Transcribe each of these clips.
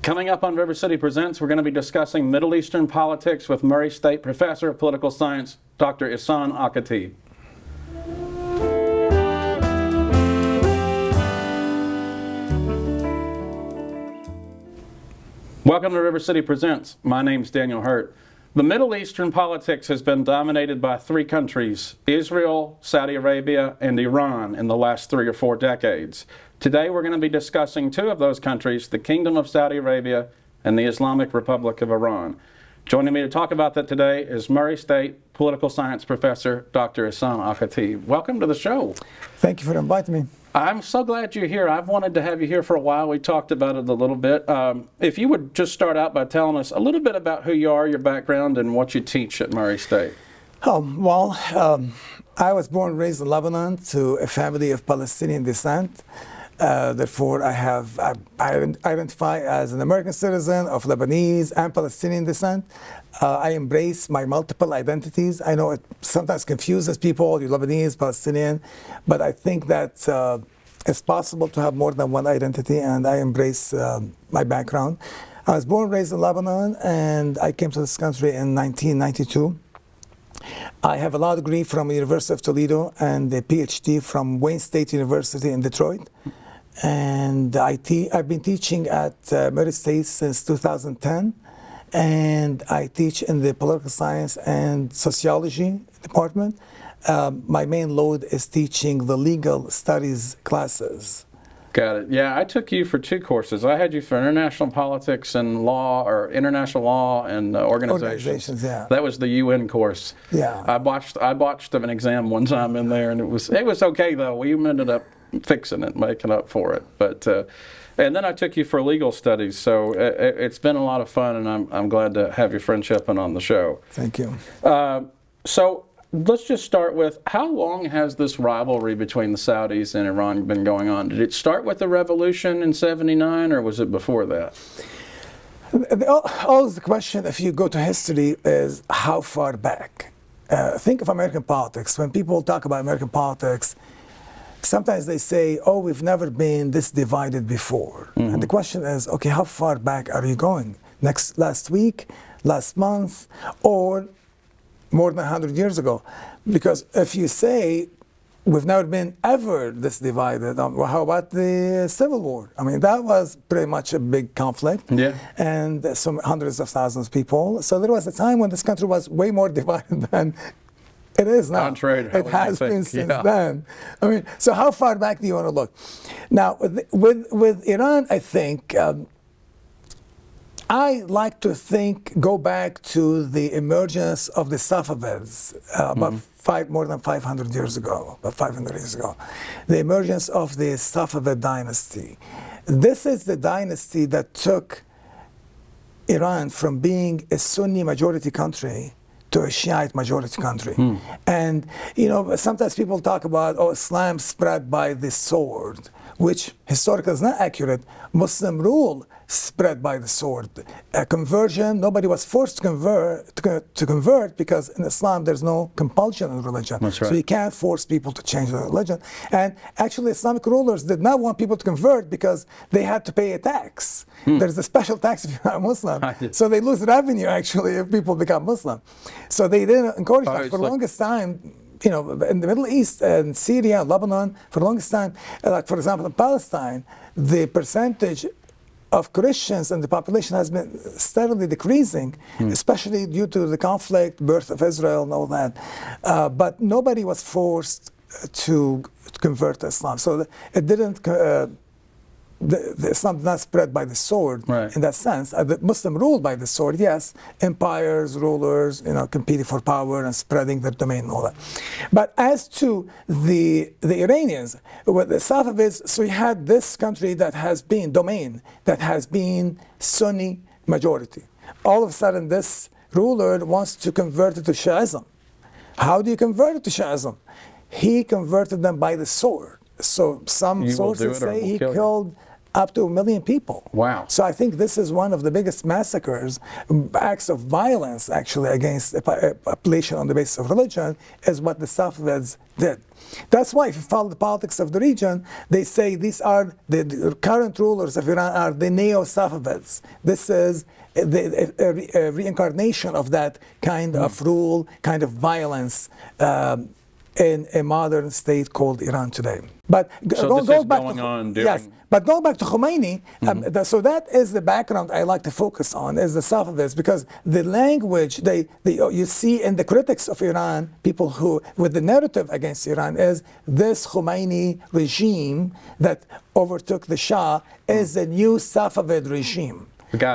Coming up on River City Presents, we're going to be discussing Middle Eastern politics with Murray State Professor of Political Science, Dr. Ihsan Alkhatib. Welcome to River City Presents. My name's Daniel Hurt. The Middle Eastern politics has been dominated by three countries, Israel, Saudi Arabia, and Iran, in the last 3 or 4 decades. Today we're going to be discussing two of those countries, the Kingdom of Saudi Arabia and the Islamic Republic of Iran. Joining me to talk about that today is Murray State Political Science Professor Dr. Ihsan Alkhatib. Welcome to the show. Thank you for inviting me. I'm so glad you're here. I've wanted to have you here for a while. We talked about it a little bit. If you would just start out by telling us a little bit about who you are, your background, and what you teach at Murray State. I was born and raised in Lebanon to a family of Palestinian descent. Therefore, I identify as an American citizen of Lebanese and Palestinian descent. I embrace my multiple identities. I know it sometimes confuses people, you're Lebanese, Palestinian, but I think that it's possible to have more than one identity, and I embrace my background. I was born and raised in Lebanon, and I came to this country in 1992. I have a law degree from the University of Toledo and a PhD from Wayne State University in Detroit. And I've been teaching at Murray State since 2010, and I teach in the political science and sociology department. My main load is teaching the legal studies classes. Got it. Yeah, I took you for 2 courses. I had you for international politics and law, or international law and organizations. Yeah. That was the UN course. Yeah. I botched an exam one time in there, and it was okay though. We ended up fixing it, making up for it. But and then I took you for legal studies. So it's been a lot of fun, and I'm glad to have your friendship and on the show. Thank you. So let's just start with, how long has this rivalry between the Saudis and Iran been going on? Did it start with the revolution in '79, or was it before that? Always the question, if you go to history, is how far back? Think of American politics. When people talk about American politics, sometimes they say, oh, we've never been this divided before. Mm-hmm. And the question is, okay, how far back are you going? Last week, last month, or more than 100 years ago? Because if you say we've never been ever this divided, well, how about the Civil War? I mean, that was pretty much a big conflict, yeah, and some hundreds of thousands of people. So there was a time when this country was way more divided than it is now. Contrary to it has been since then. I mean, so how far back do you want to look? Now, with Iran, I think, I like to go back to the emergence of the Safavids about more than 500 years ago, about 500 years ago. The emergence of the Safavid dynasty. This is the dynasty that took Iran from being a Sunni majority country to a Shiite majority country. And, you know, sometimes people talk about, oh, Islam spread by the sword, which historically is not accurate. Muslim rule spread by the sword. A conversion, nobody was forced to convert, because in Islam there's no compulsion in religion. That's right. So you can't force people to change their religion. And actually Islamic rulers did not want people to convert because they had to pay a tax. There's a special tax if you're not Muslim. So they lose revenue actually if people become Muslim. So they didn't encourage that. For the longest time, you know, in the Middle East and Syria, Lebanon, for the longest time, like for example in Palestine, the percentage of Christians in the population has been steadily decreasing, especially due to the conflict, birth of Israel and all that. But nobody was forced to convert to Islam. So it didn't, the Islam did not spread by the sword, right, in that sense. The Muslim ruled by the sword, yes. Empires, rulers, you know, competing for power and spreading their domain and all that. But as to the Iranians, with the Safavids, so you had this country that has been Sunni majority. All of a sudden, this ruler wants to convert it to Shiism. How do you convert it to Shiism? He converted them by the sword. So some sources say he killed up to 1 million people. Wow. So I think this is one of the biggest massacres, acts of violence actually against a population on the basis of religion, is what the Safavids did. That's why if you follow the politics of the region, they say these are the current rulers of Iran are the Neo-Safavids. This is a reincarnation of that kind of rule, kind of violence in a modern state called Iran today. But so this is going on during... Yes, but going back to Khomeini, so that is the background I like to focus on, is the Safavids, because the language you see in the critics of Iran, people who, with the narrative against Iran, is this Khomeini regime that overtook the Shah is a new Safavid regime,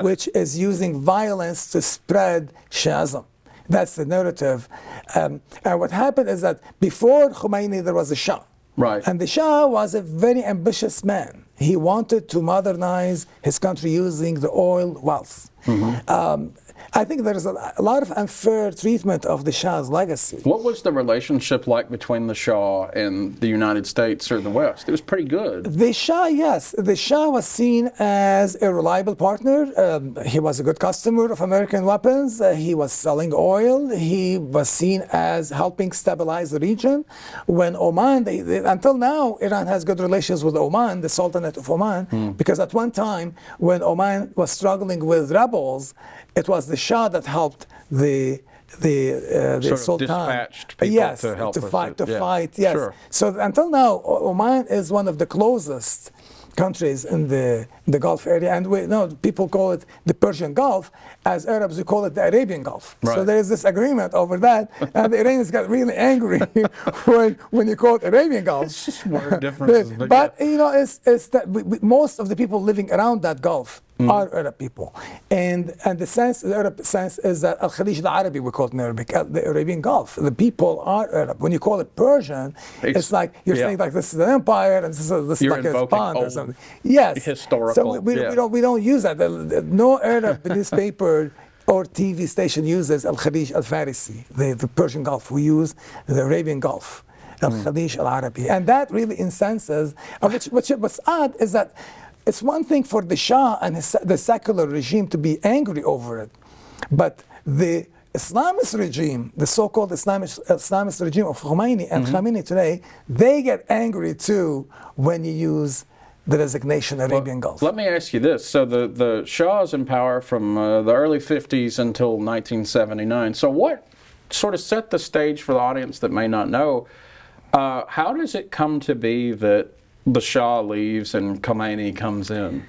which is using violence to spread Shiism. That's the narrative. And what happened is that before Khomeini, there was a Shah. Right. And the Shah was a very ambitious man. He wanted to modernize his country using the oil wealth. I think there is a lot of unfair treatment of the Shah's legacy. What was the relationship like between the Shah and the United States or the West? It was pretty good. The Shah, yes. The Shah was seen as a reliable partner. He was a good customer of American weapons. He was selling oil. He was seen as helping stabilize the region. When Oman, until now, Iran has good relations with Oman, the Sultanate of Oman, because at one time, when Oman was struggling with rebels, it was the Shah that helped the Sultan. Dispatched people to help fight. Yes. Sure. So until now, Oman is one of the closest countries in the Gulf area, and we know people call it the Persian Gulf. As Arabs, we call it the Arabian Gulf. Right. So there is this agreement over that, and the Iranians got really angry when you call it Arabian Gulf. It's just word differences. But you know, it's that most of the people living around that Gulf are Arab people, and the Arab sense is that Al-Khalij al-Arabi, we call it in Arabic, the Arabian Gulf. The people are Arab. When you call it Persian, it's like you're saying like this is an empire and this is like a pond or something. Yes, historical. So we don't use that. No Arab newspaper or TV station uses Al-Khalij al-Farisi, the Persian Gulf. We use the Arabian Gulf, Al-Khalij al-Arabi, and that really incenses. What's odd is that it's one thing for the Shah and the secular regime to be angry over it, but the Islamist regime, the so-called Islamist regime of Khomeini and Khamenei today, they get angry too when you use the designation Arabian Gulf. Let me ask you this. So the Shah is in power from the early 50s until 1979. So what sort of set the stage for the audience that may not know? How does it come to be that the Shah leaves and Khomeini comes in?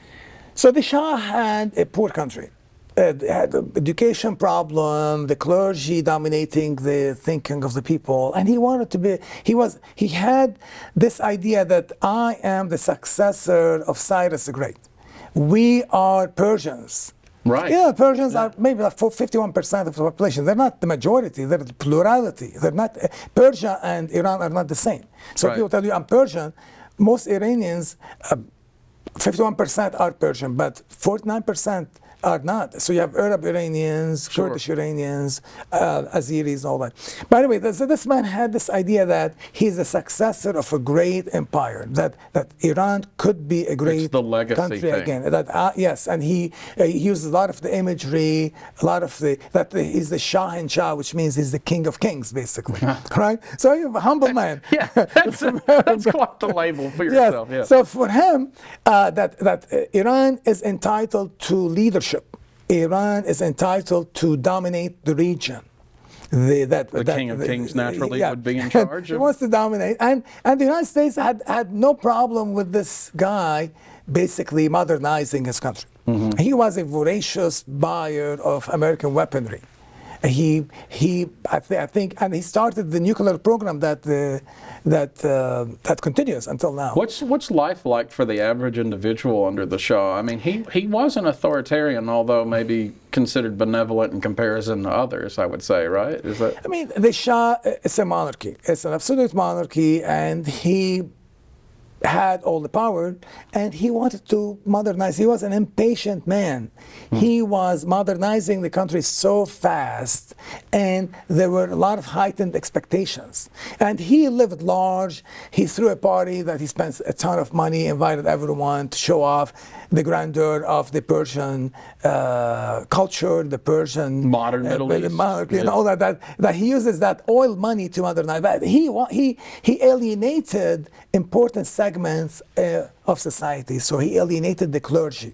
So the Shah had a poor country. It had an education problem, the clergy dominating the thinking of the people, and he wanted to be, he had this idea that I am the successor of Cyrus the Great. We are Persians. Right. Yeah, Persians are maybe like 51% of the population. They're not the majority, they're the plurality. They're not, Persia and Iran are not the same. So people tell you I'm Persian. Most Iranians, 51% are Persian, but 49% are not. So you have Arab Iranians, Kurdish Iranians, Azeris, all that. By the way, this man had this idea that he's the successor of a great empire, that Iran could be a great country again. Yes, and he uses a lot of the imagery, a lot of that he's the Shah and Shah, which means he's the king of kings, basically. Right? So you're a humble man. Yeah, that's quite the label for yourself. Yes. So for him, that Iran is entitled to leadership. Iran is entitled to dominate the region. The king of kings naturally would be in charge. He wants to dominate. And the United States had no problem with this guy basically modernizing his country. He was a voracious buyer of American weaponry. I think, and he started the nuclear program that continues until now. What's life like for the average individual under the Shah? I mean, he was an authoritarian, although maybe considered benevolent in comparison to others, I would say, right? Is that? I mean, the Shah is a monarchy. It's an absolute monarchy, and he had all the power, and he wanted to modernize. He was an impatient man. He was modernizing the country so fast, and there were a lot of heightened expectations. And he lived large. He threw a party that he spent a ton of money, invited everyone to show off the grandeur of the Persian culture, the Persian modern Middle East, all that he uses that oil money to modernize. But he alienated important segments of society. So he alienated the clergy.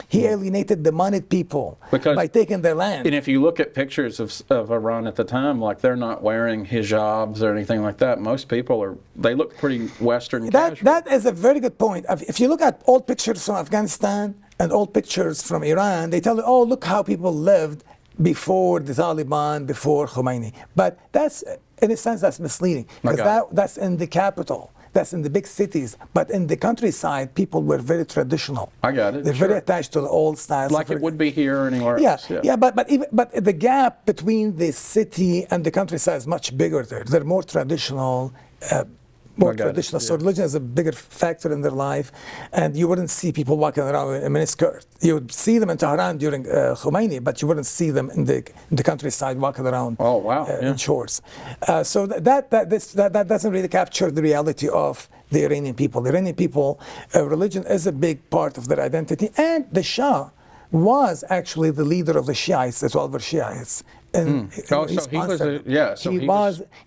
He alienated the moneyed people by taking their land. And if you look at pictures of Iran at the time, like they're not wearing hijabs or anything like that. Most people they look pretty Western casual. That is a very good point. If you look at old pictures from Afghanistan and old pictures from Iran, they tell you, oh, look how people lived before the Taliban, before Khomeini. But that's, in a sense, that's misleading. Because that's in the capital. That's in the big cities. But in the countryside, people were very traditional. I got it. They're very attached to the old styles. Like it would be here or anywhere else. Yeah, but the gap between the city and the countryside is much bigger there. They're more traditional. So religion is a bigger factor in their life, and you wouldn't see people walking around in a miniskirt. You would see them in Tehran during Khomeini, but you wouldn't see them in the countryside walking around in shorts. So that doesn't really capture the reality of the Iranian people. The Iranian people, religion is a big part of their identity, and the Shah was actually the leader of the Shiites, the 12 Shiites.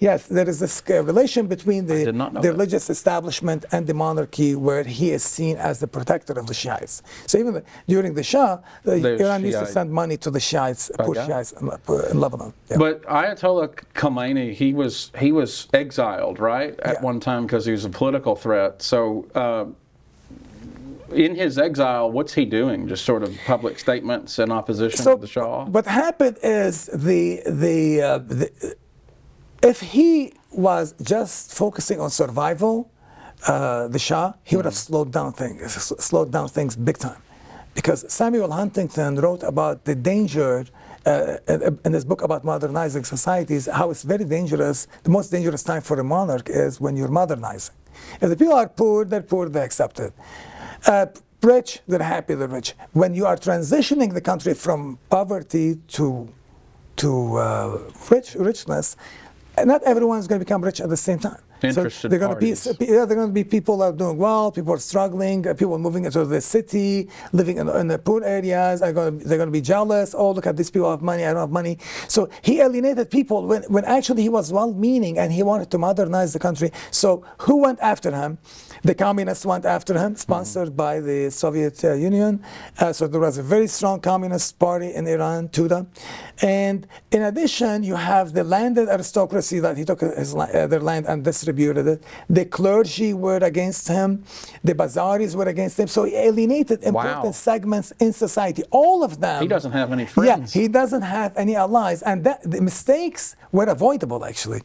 Yes, there is this relation between the religious establishment and the monarchy where he is seen as the protector of the Shiites. So even during the Shah, Iran used to send money to the Shiites, poor Shiites in Lebanon. Yeah. But Ayatollah Khomeini, he was exiled, right, at one time because he was a political threat. So in his exile, what's he doing? Just sort of public statements in opposition to the Shah? What happened is if he was just focusing on survival, the Shah, he would have slowed down things big time. Because Samuel Huntington wrote about the danger in his book about modernizing societies, how it's very dangerous. The most dangerous time for a monarch is when you're modernizing. If the people are poor, they accept it. Rich, they're happy, they're rich. When you are transitioning the country from poverty to richness, not everyone's going to become rich at the same time. So they're going to be people that are doing well, people are struggling, people moving into the city, living in the poor areas. They're going to be jealous. Oh, look at these people have money, I don't have money. So he alienated people when actually he was well-meaning and he wanted to modernize the country. So who went after him? The communists went after him, sponsored by the Soviet Union. So there was a very strong communist party in Iran, Tuda. And in addition, you have the landed aristocracy that he took their land and distributed it. The clergy were against him. The bazaris were against him. So he alienated important segments in society. All of them. He doesn't have any friends. Yeah, he doesn't have any allies. And the mistakes were avoidable, actually.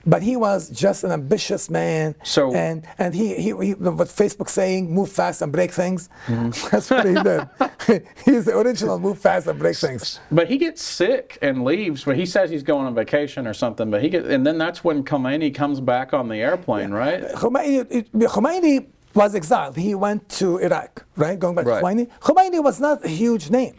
But he was just an ambitious man. So and he what Facebook saying, move fast and break things. That's what he did. He's the original move fast and break things. But he gets sick and leaves. But he says he's going on vacation or something. But and then that's when Khomeini comes back on the airplane, right? Khomeini was exiled. He went to Iraq, right? Going back to Khomeini. Khomeini was not a huge name.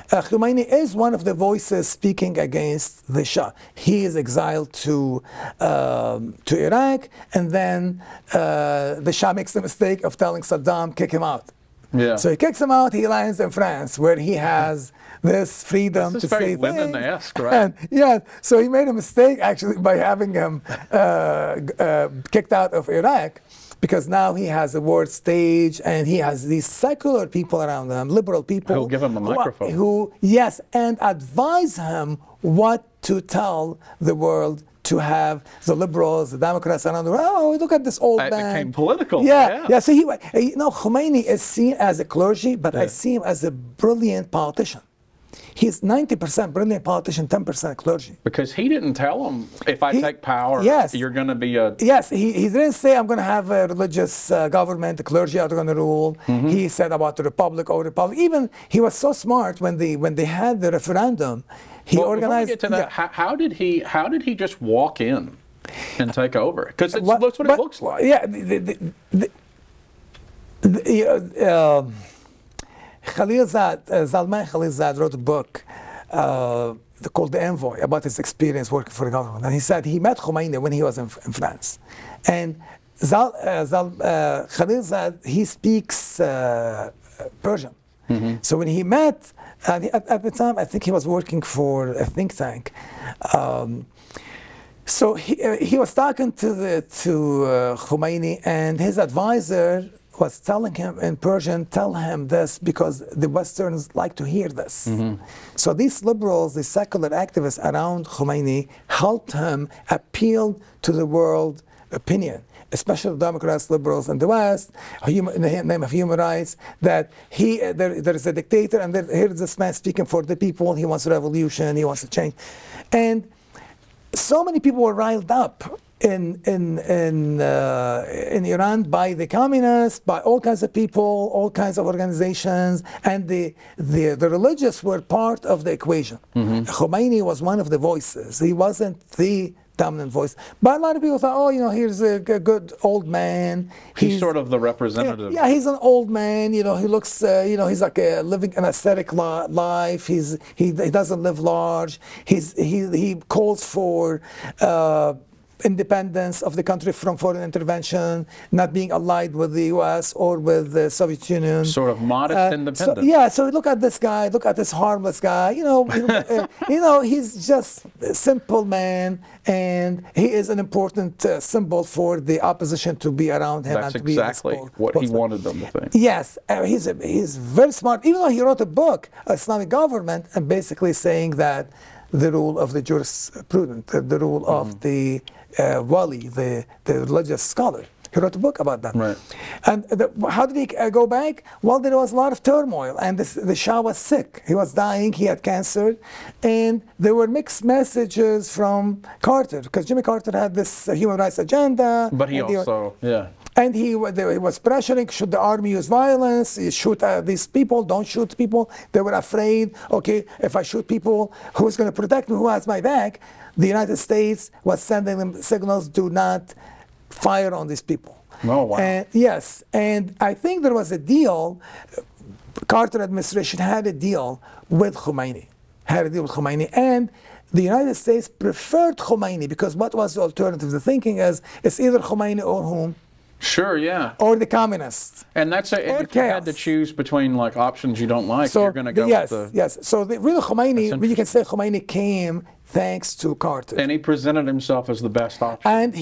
Khomeini is one of the voices speaking against the Shah. He is exiled to Iraq, and then the Shah makes the mistake of telling Saddam, kick him out. Yeah. So he kicks him out, he lands in France, where he has this freedom to say things. Lenin-esque, right? And, so he made a mistake, actually, by having him kicked out of Iraq. Because now he has a world stage and he has these secular people around him, liberal people. Who'll give him a microphone. And advise him what to tell the world to have the liberals, the Democrats around the world. Oh, look at this old man. It became political. Yeah. So Khomeini is seen as a clergy, but I see him as a brilliant politician. He's 90% brilliant politician, 10% clergy. Because he didn't tell them, if I take power, you're going to be a... Yes, he didn't say, I'm going to have a religious government, the clergy are going to rule. He said about the republic or republic. Even he was so smart when they had the referendum, he organized... Before we get to that, how did he just walk in and take over? Because that's what it looks like. Yeah, Zalman Khalilzad wrote a book called The Envoy about his experience working for the government. And he said he met Khomeini when he was in France. And Khalilzad, he speaks Persian. So when he met, at the time, I think he was working for a think tank. So he was talking to Khomeini, and his advisor was telling him in Persian, tell him this because the Westerns like to hear this. So these liberals, the secular activists around Khomeini, helped him appeal to the world opinion, especially the Democrats, liberals in the West, in the name of human rights, that there is a dictator, and here's this man speaking for the people. He wants a revolution, he wants to change. And so many people were riled up in Iran by the communists, by all kinds of people, all kinds of organizations, and the religious were part of the equation. Khomeini was one of the voices. He wasn't the dominant voice. But a lot of people thought, oh, here's a good old man. He's sort of the representative. Yeah, he's an old man. He looks, he's like living an ascetic life. He doesn't live large. He calls for independence of the country from foreign intervention, not being allied with the U.S. or with the Soviet Union. Sort of modest independence. So look at this guy, look at this harmless guy. He's just a simple man, and he is an important symbol for the opposition to be around him. That's and to exactly be what he wanted them to think. Yes, he's very smart. Even though he wrote a book, Islamic Government, and basically saying that the rule of the jurisprudent, the rule of the wali, the religious scholar. He wrote a book about that. Right. And how did he go back? Well, there was a lot of turmoil, and the Shah was sick. He was dying, he had cancer, and there were mixed messages from Carter, because Jimmy Carter had this human rights agenda. But he also, And he was pressuring, should the army use violence? Shoot these people, don't shoot people. They were afraid, okay, if I shoot people, who's going to protect me, who has my back? The United States was sending them signals, do not fire on these people. Oh, wow. And, yes, and I think there was a deal, Carter administration had a deal with Khomeini, and the United States preferred Khomeini, because what was the alternative? The thinking is, it's either Khomeini or whom? Sure, yeah. Or the communists. And that's if you had to choose between like options you don't like, so you're going to go with the... Yes, so really Khomeini, you can say Khomeini came thanks to Carter. And he presented himself as the best option. And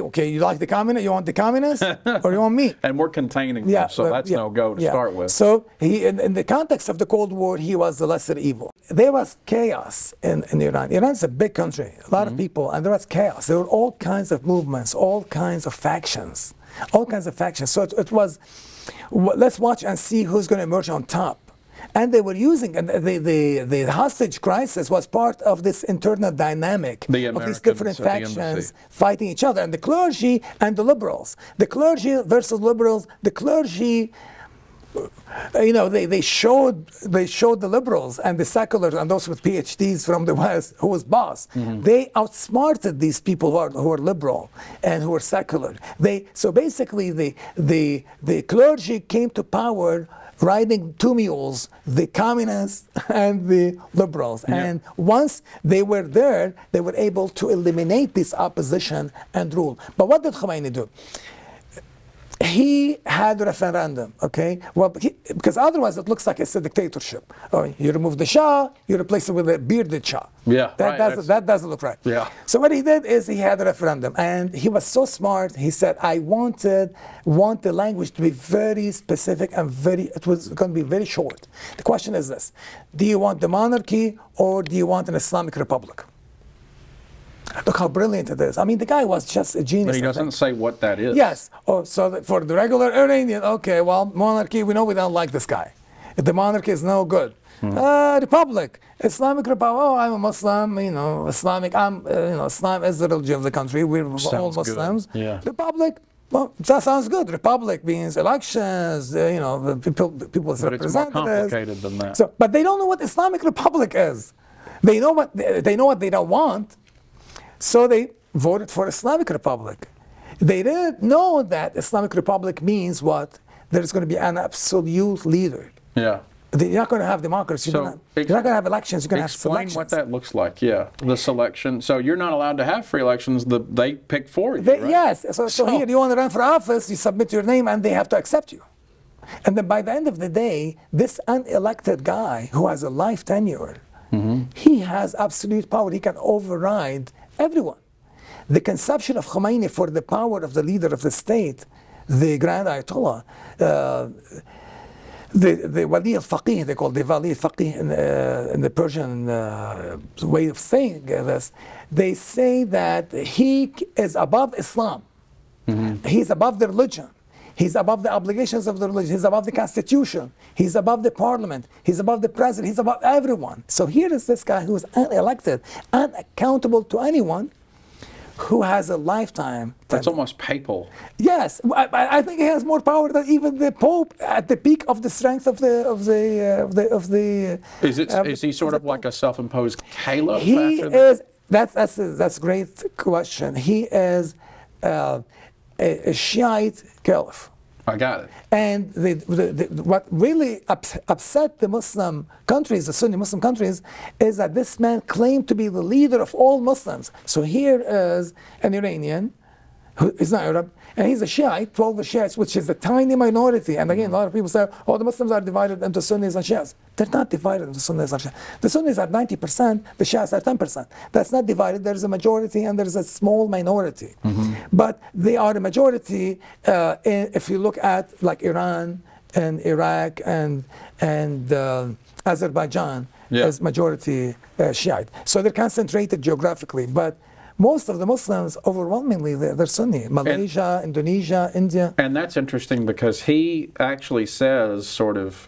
okay, you like the communists? You want the communists? Or you want me? And we're containing them, so that's no go to start with. So in the context of the Cold War, he was the lesser evil. There was chaos in Iran. Iran's a big country, a lot of people, and there was chaos. There were all kinds of movements, all kinds of factions. All kinds of factions. So it was, let's watch and see who's going to emerge on top. And they were using, and the hostage crisis was part of this internal dynamic of these different factions fighting each other. And the clergy and the liberals. The clergy versus liberals. The clergy, they showed the liberals and the seculars and those with PhDs from the West who was boss. They outsmarted these people who are liberal and who are secular. So basically the clergy came to power riding two mules, the communists and the liberals. Yeah. And once they were there, they were able to eliminate this opposition and rule. But what did Khomeini do? He had a referendum, okay? Well, because otherwise it looks like it's a dictatorship. You remove the Shah, you replace it with a bearded Shah. Yeah, that doesn't look right. Yeah. So what he did is he had a referendum, and he was so smart. He said, I want the language to be very specific and it was going to be very short. The question is this: do you want the monarchy or do you want an Islamic Republic? Look how brilliant it is. I mean, the guy was just a genius. But he doesn't say what that is. Yes. So for the regular Iranian, okay, well, monarchy, we know we don't like this guy. The monarchy is no good. Republic, Islamic Republic. Oh, I'm a Muslim. Islamic. Islam is the religion of the country. We're all Muslims. Good. Yeah. Republic. Well, that sounds good. Republic means elections. People's but representatives. It's more complicated than that. So, but they don't know what Islamic Republic is. They know what they don't want. So they voted for Islamic Republic. They didn't know that Islamic Republic means what? there's going to be an absolute leader. Yeah. You're not going to have democracy. You're not going to have elections. You're going to have selections. Explain what that looks like. Yeah, the selection. So you're not allowed to have free elections. They pick for you, right? Yes. So here, you want to run for office, you submit your name, and they have to accept you. And then by the end of the day, this unelected guy who has a life tenure, he has absolute power. He can override everyone. The conception of Khomeini for the power of the leader of the state, the Grand Ayatollah, the Wali al-Faqih, they call the Wali al-Faqih in the Persian way of saying this, they say that he is above Islam. He's above the religion. He's above the obligations of the religion. He's above the constitution. He's above the parliament. He's above the president. He's above everyone. So here is this guy who is unelected, unaccountable to anyone, who has a lifetime. That's almost papal. Yes, I think he has more power than even the Pope at the peak of the strength of the. Is he sort of like a self-imposed caliph? He is. That's a great question. He is a Shiite caliph. I got it. And what really upset the Muslim countries, the Sunni Muslim countries, is that this man claimed to be the leader of all Muslims. So here is an Iranian, who is not Arab, and he's a Shiite, 12 Shiites, which is a tiny minority. And again, a lot of people say, oh, the Muslims are divided into Sunnis and Shiites. They're not divided into Sunnis and Shiites. The Sunnis are 90%, the Shiites are 10%. That's not divided. There's a majority and there's a small minority. But they are a majority if you look at like Iran and Iraq and Azerbaijan as majority Shiite. So they're concentrated geographically. But most of the Muslims, overwhelmingly, they're Sunni. Malaysia, Indonesia, India. And that's interesting because he actually says sort of,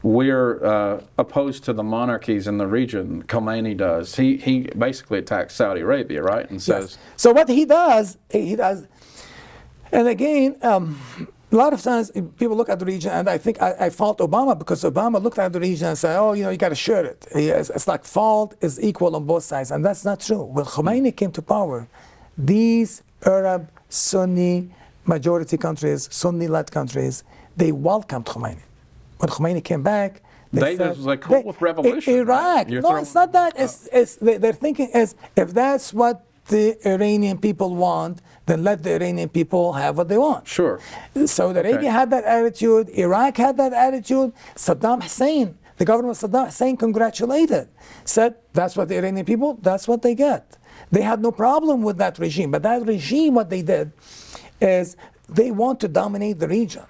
we're opposed to the monarchies in the region. Khomeini does. He basically attacks Saudi Arabia, right? And says. Yes. So what he does, and again, a lot of times people look at the region, and I think I fault Obama because Obama looked at the region and said, oh, you got to share it. It's like fault is equal on both sides, and that's not true. When Khomeini came to power, these Arab, Sunni majority countries, Sunni-led countries, they welcomed Khomeini. When Khomeini came back, they said, was like, cool with revolution. Iraq. Right? No, it's not that. They're thinking is if that's what the Iranian people want, then let the Iranian people have what they want. Sure. Saudi Arabia had that attitude. Iraq had that attitude. Saddam Hussein, the government of Saddam Hussein congratulated, said that's what the Iranian people, that's what they get. They had no problem with that regime. But that regime, what they did is they want to dominate the region,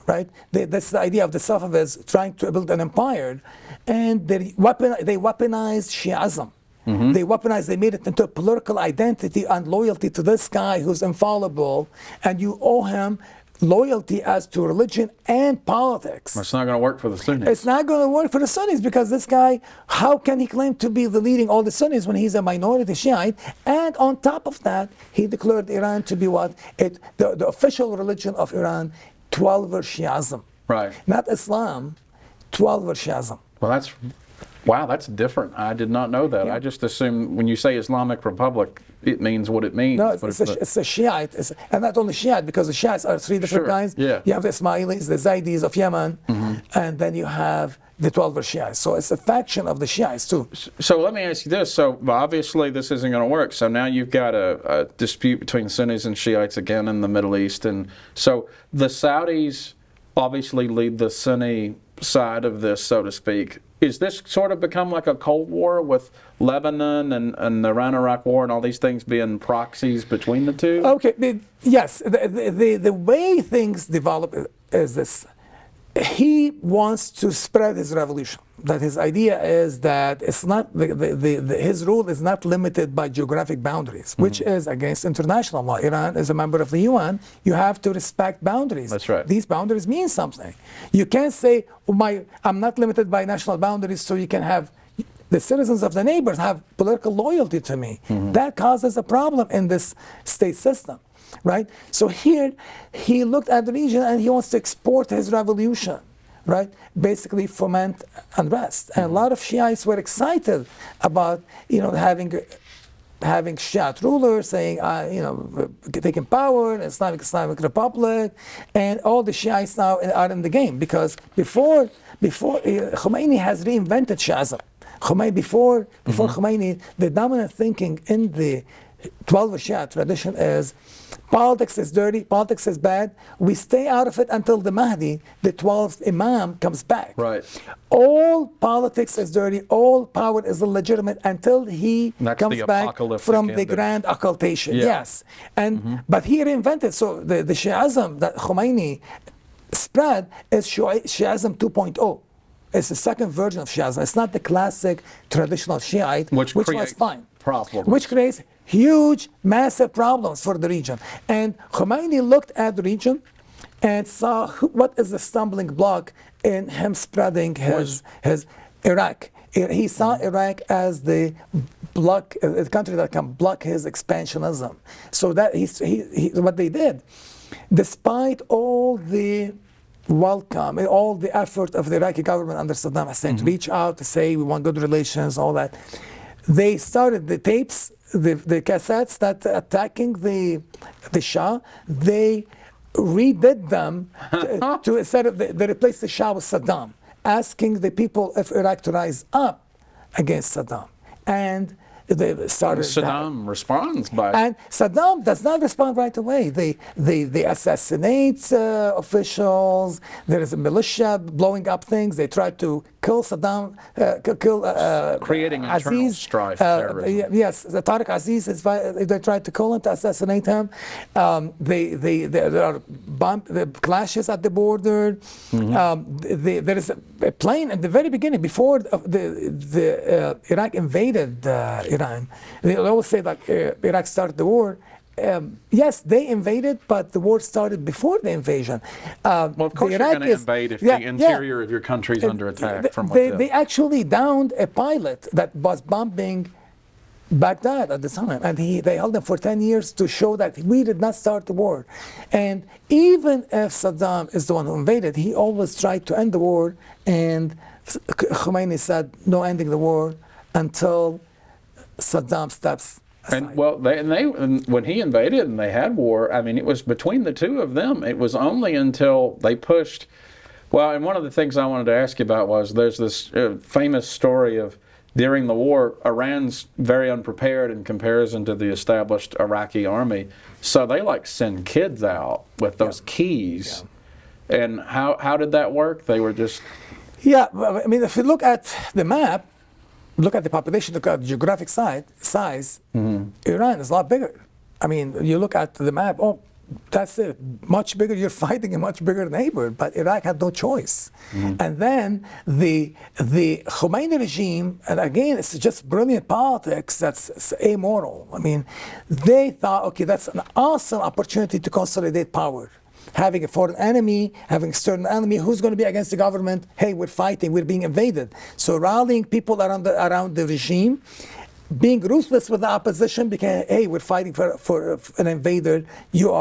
right? That's the idea of the Safavids trying to build an empire. And they weaponized Shi'ism. They weaponized, they made it into a political identity and loyalty to this guy who's infallible, and you owe him loyalty as to religion and politics. It's not going to work for the Sunnis. It's not going to work for the Sunnis because this guy, how can he claim to be the leading all the Sunnis when he's a minority Shiite? And on top of that, he declared Iran to be what? The official religion of Iran, 12er Shi'ism. Right. Not Islam, 12er Shi'ism. Well, wow, that's different. I did not know that. I just assumed when you say Islamic Republic, it means what it means. No, it's a Shiite. And not only Shiite, because the Shiites are three different kinds. Yeah. You have the Ismailis, the Zaydis of Yemen, and then you have the 12er Shiites. So it's a faction of the Shiites too. So let me ask you this. So obviously this isn't going to work. So now you've got a dispute between Sunnis and Shiites again in the Middle East. And so the Saudis obviously lead the Sunni side of this, so to speak. Is this sort of become like a Cold War with Lebanon and the Iran-Iraq War and all these things being proxies between the two? Okay, yes. The way things develop is this. He wants to spread his revolution. That his idea is that it's not his rule is not limited by geographic boundaries, which is against international law. Iran is a member of the UN. You have to respect boundaries. That's right. These boundaries mean something. You can't say, I'm not limited by national boundaries, so you can have the citizens of the neighbors have political loyalty to me. That causes a problem in this state system. Right? So here, he looked at the region and he wants to export his revolution, right? Basically foment unrest. And a lot of Shiites were excited about, having having Shiite rulers saying, you know, taking power, Islamic Republic, and all the Shiites now are in the game, because before Khomeini has reinvented Shiism. Before Khomeini, the dominant thinking in the 12 Shia tradition is politics is dirty, politics is bad. We stay out of it until the Mahdi, the 12th Imam, comes back. Right. All politics is dirty, all power is illegitimate until he comes back from the grand occultation. Yeah. Yes. And but he reinvented, so the Shiism that Khomeini spread is Shiism 2.0. It's the second version of Shiism. It's not the classic traditional Shiite, which was fine. Problems. Which creates huge, massive problems for the region. And Khomeini looked at the region and saw what is the stumbling block in him spreading his Iraq. He saw Iraq as the country that can block his expansionism. So that what they did, despite all the welcome, all the effort of the Iraqi government under Saddam Hussein to reach out, to say we want good relations, all that, they started the tapes, the cassettes that attacking the Shah. They redid them to instead of they replaced the Shah with Saddam, asking the people of Iraq to rise up against Saddam. And they started. Saddam responds by. And Saddam does not respond right away. They assassinate officials. There is a militia blowing up things. They try to kill Saddam, creating internal strife. Yes, Tariq Aziz they tried to kill him, to assassinate him. There are clashes at the border. There is a plane at the very beginning, before Iraq invaded Iran. They always say that Iraq started the war. Yes, they invaded, but the war started before the invasion. Well, of course you're going to invade if the interior of your country is under attack from within. They actually downed a pilot that was bombing Baghdad at the time, and they held him for 10 years to show that we did not start the war. And even if Saddam is the one who invaded, he always tried to end the war, and Khomeini said no ending the war until Saddam steps aside. And well, when he invaded and they had war, I mean, it was between the two of them. It was only until they pushed. Well, and one of the things I wanted to ask you about was there's this famous story of during the war, Iran's very unprepared in comparison to the established Iraqi army, so they like send kids out with those keys. Yeah. And how did that work? They were just. Yeah, I mean, if you look at the map, look at the population, look at the geographic size, Iran is a lot bigger. I mean, you look at the map, oh, that's it, much bigger, you're fighting a much bigger neighbor, but Iraq had no choice. And then the Khomeini regime, and again, it's just brilliant politics, that's amoral. I mean, they thought, okay, that's an awesome opportunity to consolidate power. Having a foreign enemy, having an external enemy, who's going to be against the government? Hey, we're fighting, we're being invaded. So rallying people around the regime, being ruthless with the opposition, because hey, we're fighting for an invader. You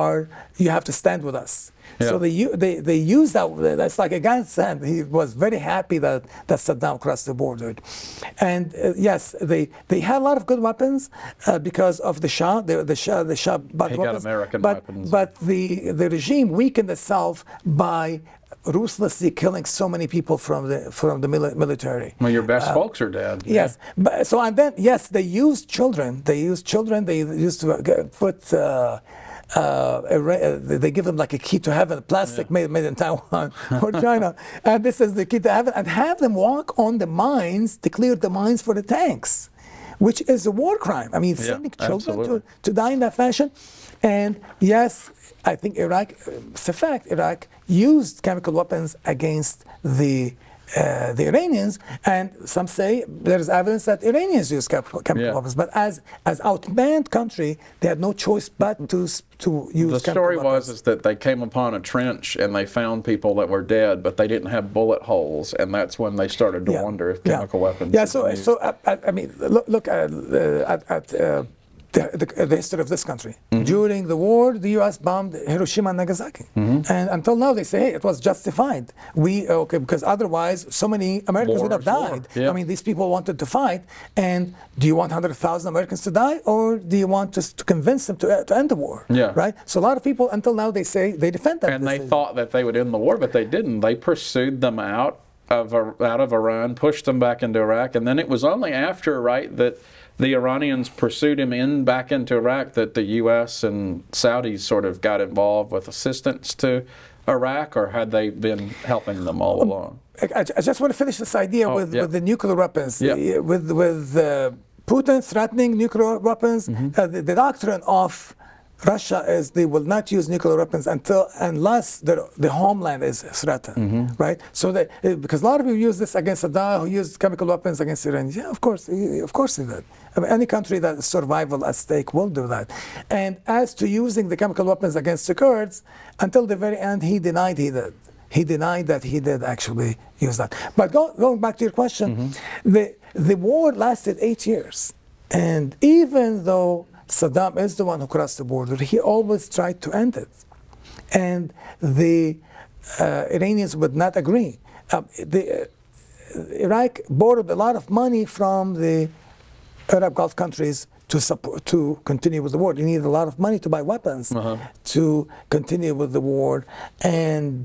have to stand with us. Yeah. So they use that. That's like a godsend. He was very happy that Saddam crossed the border, and yes, they had a lot of good weapons because of the Shah. The Shah bought he weapons, got American weapons. But the regime weakened itself by ruthlessly killing so many people from the military. Well, your best folks are dead. Yes, but, so and then yes, they used children. They used to put. They give them like a key to heaven, plastic made in Taiwan or China, and this is the key to heaven, and have them walk on the mines to clear the mines for the tanks, which is a war crime. I mean, sending children to die in that fashion. And yes, I think it's a fact, Iraq used chemical weapons against the Iranians, and some say there is evidence that Iranians use chemical weapons. But as outmanned country, they had no choice but to use chemical weapons. The story was that they came upon a trench and they found people that were dead, but they didn't have bullet holes, and that's when they started to wonder if chemical weapons. Yeah. So I mean, look at the history of this country. During the war, the U.S. bombed Hiroshima and Nagasaki, and until now they say, hey, it was justified. Because otherwise, so many Americans would have died. Yeah. I mean, these people wanted to fight, and do you want 100,000 Americans to die, or do you want to convince them to end the war? Yeah. Right. So a lot of people, until now, they say they defend that. And they thought that they would end the war, but they didn't. They pursued them out of Iran, pushed them back into Iraq, and then it was only after, right, that the Iranians pursued him back into Iraq that the U.S. and Saudis sort of got involved with assistance to Iraq, or had they been helping them all along? I just want to finish this idea with the nuclear weapons. Yeah. With Putin threatening nuclear weapons, the doctrine of Russia is they will not use nuclear weapons unless the homeland is threatened, right? So because a lot of people use this against Saddam, who used chemical weapons against Iran. Yeah, of course he did. I mean, any country that is survival at stake will do that. And as to using the chemical weapons against the Kurds, until the very end, he denied he did. He denied that he did actually use that. But going back to your question, the war lasted 8 years, and even though Saddam is the one who crossed the border, he always tried to end it. And the Iranians would not agree. Iraq borrowed a lot of money from the Arab Gulf countries to continue with the war. They needed a lot of money to buy weapons to continue with the war. And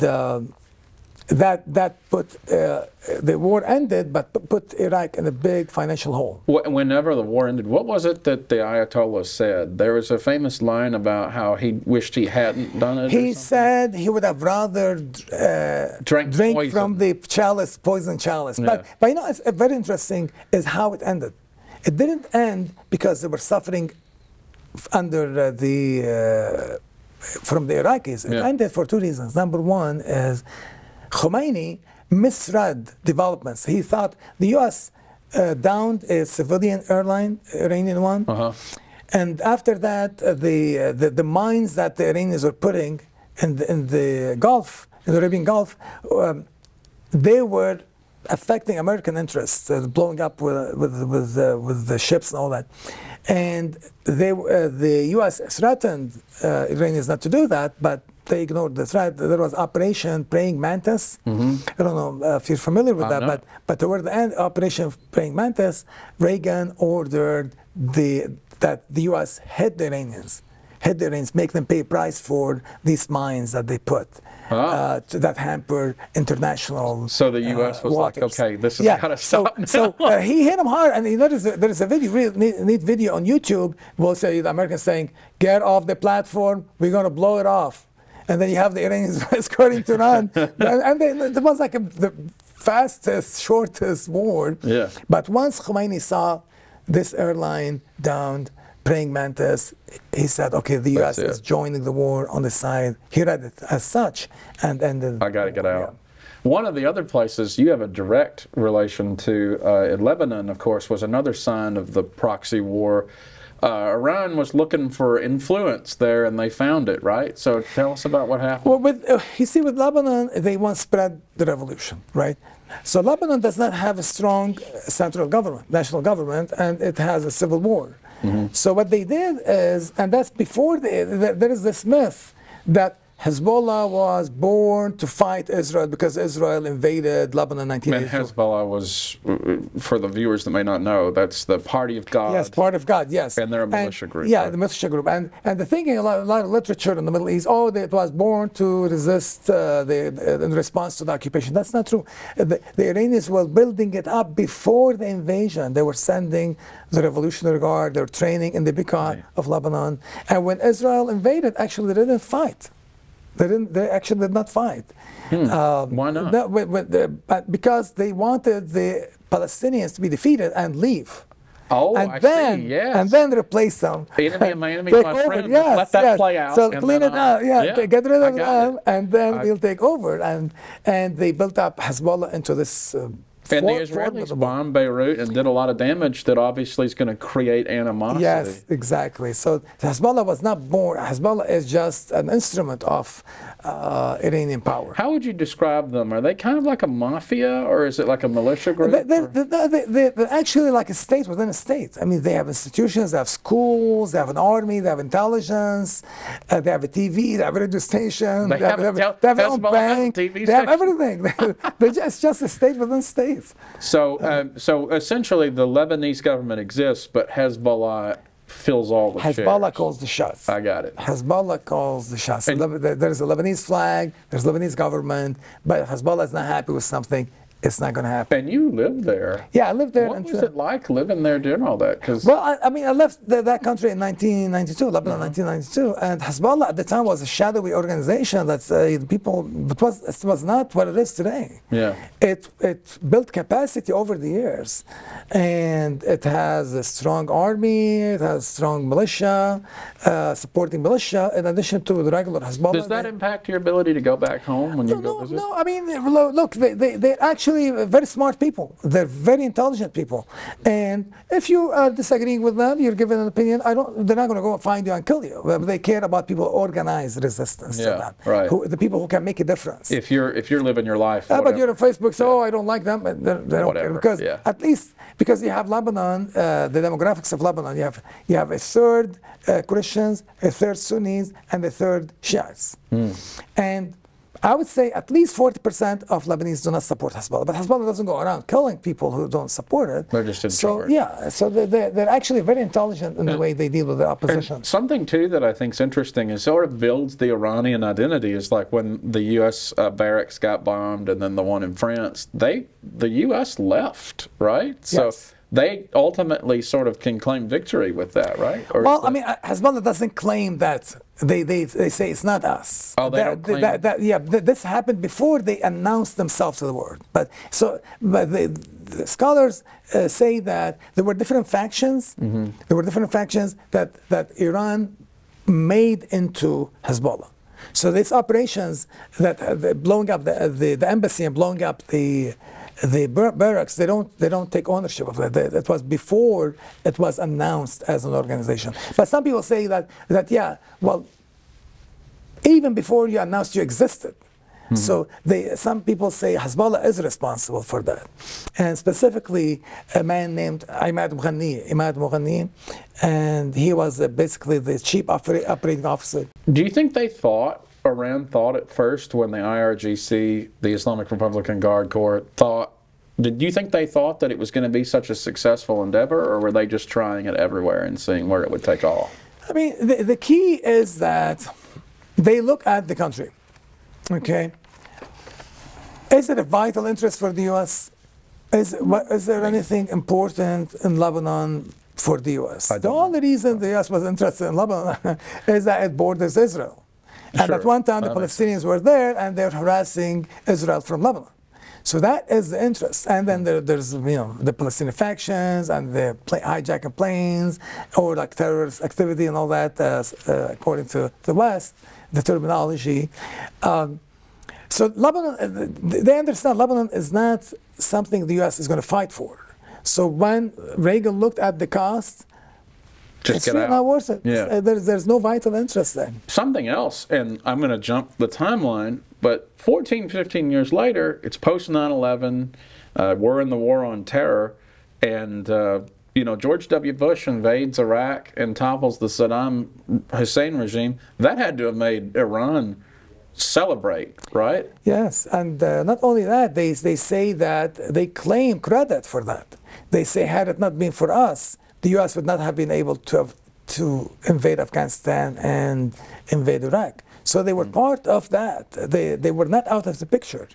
that put the war ended, but put Iraq in a big financial hole. Whenever the war ended, what was it that the Ayatollah said? There was a famous line about how he wished he hadn't done it. He said he would have rather drink from the poison chalice. Yeah. But you know, it's very interesting is how it ended. It didn't end because they were suffering under from the Iraqis. It ended for two reasons. Number one is Khomeini misread developments. He thought the U.S. Downed a civilian airline, Iranian one, and after that, the mines that the Iranians were putting in the Gulf, in the Arabian Gulf, they were affecting American interests, blowing up with the ships and all that. And the U.S. threatened Iranians not to do that, but they ignored the threat. There was Operation Praying Mantis. I don't know if you're familiar with that, but toward the end, Operation Praying Mantis, Reagan ordered that the U.S. hit the Iranians, make them pay a price for these mines that they put. That hamper international. So the U.S. was waters. Like, okay, this has got to stop now. So he hit him hard, and you notice there's a video, really neat video on YouTube. We'll say the Americans saying, "Get off the platform, we're going to blow it off," and then you have the Iranians escorting to run, and it was like the fastest, shortest war. Yeah. But once Khomeini saw this airline downed, Praying Mantis, he said, okay, the U.S. is joining the war on the side. He read it as such and ended. I got to get out. One of the other places you have a direct relation to in Lebanon, of course, was another sign of the proxy war. Iran was looking for influence there, and they found it, right? So tell us about what happened. Well, you see, with Lebanon, they want to spread the revolution, right? So Lebanon does not have a strong central government, national government, and it has a civil war. So what they did is, and that's before, there is this myth that Hezbollah was born to fight Israel because Israel invaded Lebanon in 1982. And Hezbollah was, for the viewers that may not know, that's the Party of God. Yes, Party of God, yes. And they're a militia group. Yeah, right? the militia group. And the thinking, a lot of literature in the Middle East, it was born to resist in response to the occupation. That's not true. The Iranians were building it up before the invasion. They were sending the Revolutionary Guard, they were training in the Bekaa of Lebanon. And when Israel invaded, actually they didn't fight. They actually did not fight. Why not? No, because they wanted the Palestinians to be defeated and leave. Oh, I see, yes. And then replace them. Enemy of my enemy is my friend. Let that play out. So clean it out, get rid of them, and then we'll take over. And they built up Hezbollah into this And the Israelis bombed Beirut and did a lot of damage that obviously is going to create animosity. Yes, exactly. So Hezbollah was not born. Hezbollah is just an instrument of Iranian power. How would you describe them? Are they kind of like a mafia, or is it like a militia group? They're actually like a state within a state. I mean, they have institutions, they have schools, they have an army, they have intelligence, they have a TV, they have a radio station, they have their own bank, they have everything. It's just a state within states. So, so essentially, the Lebanese government exists, but Hezbollah fills all the Hezbollah calls the shots. I got it. Hezbollah calls the shots. There's a Lebanese flag, there's Lebanese government, but if Hezbollah is not happy with something, it's not going to happen. And you lived there. Yeah, I lived there. What was it like living there during all that? Well, I mean, I left that country in 1992, Lebanon, 1992, and Hezbollah at the time was a shadowy organization that it was not what it is today. Yeah. It built capacity over the years, and it has a strong army, it has strong militia, supporting militia, in addition to the regular Hezbollah. Does that impact your ability to go back home when you go visit? No, I mean, look, they're actually very smart people. They're very intelligent people. And if you are disagreeing with them, you're giving an opinion, they're not going to go find you and kill you. They care about people who organize resistance to them. Right. The people who can make a difference. If you're living your life. But you're on Facebook, so I don't like them. They don't care. Because at least because you have Lebanon, the demographics of Lebanon, you have a third Christians, a third Sunnis, and a third Shiites. And I would say at least 40% of Lebanese do not support Hezbollah, but Hezbollah doesn't go around killing people who don't support it. They're just in charge. Yeah, so they're actually very intelligent in the way they deal with the opposition. And something too that I think is interesting is sort of builds the Iranian identity is like when the U.S. barracks got bombed and then the one in France, the U.S. left, right? Yes. So they ultimately sort of can claim victory with that, right? Or well, I mean, Hezbollah doesn't claim that. They say it's not us. Oh, they don't claim. This happened before they announced themselves to the world. But the scholars say that there were different factions. There were different factions that Iran made into Hezbollah. So these operations that blowing up the embassy and blowing up the barracks, they don't take ownership of that. It was before it was announced as an organization. But some people say that yeah, well, even before you announced you existed. So some people say Hezbollah is responsible for that. And specifically a man named Imad Mughani, and he was basically the chief operating officer. Do you think Iran thought at first when the IRGC, the Islamic Republican Guard Corps, did you think they thought that it was going to be such a successful endeavor, or were they just trying it everywhere and seeing where it would take off? I mean, the key is that they look at the country, okay? Is it a vital interest for the U.S.? Is there anything important in Lebanon for the U.S.? The only reason the U.S. was interested in Lebanon is that it borders Israel. And at one time, the Palestinians were there, and they're harassing Israel from Lebanon. So that is the interest. And then there's the Palestinian factions and the hijacking planes, or like terrorist activity and all that, according to the West, the terminology. So Lebanon, they understand Lebanon is not something the U.S. is going to fight for. So when Reagan looked at the cost, it's really not worth it. Yeah. There's no vital interest there. Something else, and I'm going to jump the timeline, but 14, 15 years later, it's post 9/11, we're in the war on terror, and George W. Bush invades Iraq and topples the Saddam Hussein regime. That had to have made Iran celebrate, right? Yes, and not only that, they say that they claim credit for that. They say, had it not been for us, the U.S. would not have been able to invade Afghanistan and invade Iraq. So they were part of that. They were not out of the picture.